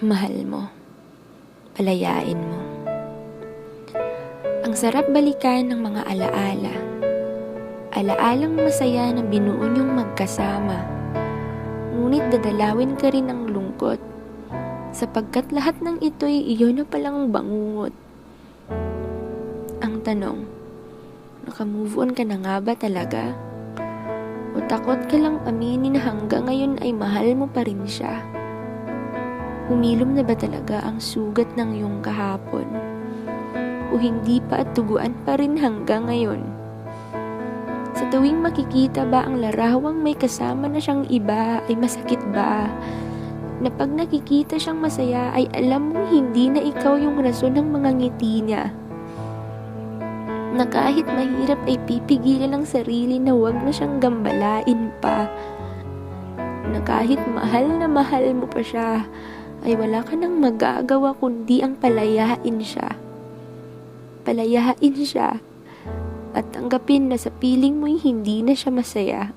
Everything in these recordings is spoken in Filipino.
Mahal mo. Palayain mo. Ang sarap balikan ng mga alaala. Alaalang masaya na binuo niyong magkasama. Ngunit dadalawin ka rin ng lungkot, sapagkat lahat ng ito'y iyon na palang bangungot. Ang tanong, nakamove on ka na nga ba talaga? O takot ka lang aminin na hanggang ngayon ay mahal mo pa rin siya? Humilom na ba talaga ang sugat ng iyong kahapon? O hindi pa at tuguan pa rin hanggang ngayon? Sa tuwing makikita ba ang larawang may kasama na siyang iba ay masakit ba? Na pag nakikita siyang masaya ay alam mong hindi na ikaw yung rason ng mga ngiti niya? Na kahit mahirap ay pipigilan ang sarili na wag na siyang gambalain pa? Na kahit mahal na mahal mo pa siya, ay wala ka nang magagawa kundi ang palayain siya. Palayain siya at tanggapin na sa piling mo'y hindi na siya masaya.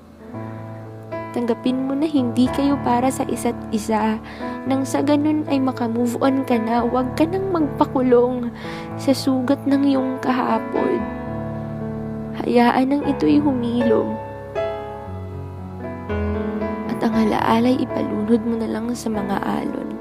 Tanggapin mo na hindi kayo para sa isa't isa, nang sa ganun ay makamove on ka na, wag ka nang magpakulong sa sugat ng iyong kahapon. Hayaan nang ito'y humilom. At ang alaalay ipalunod mo na lang sa mga alon.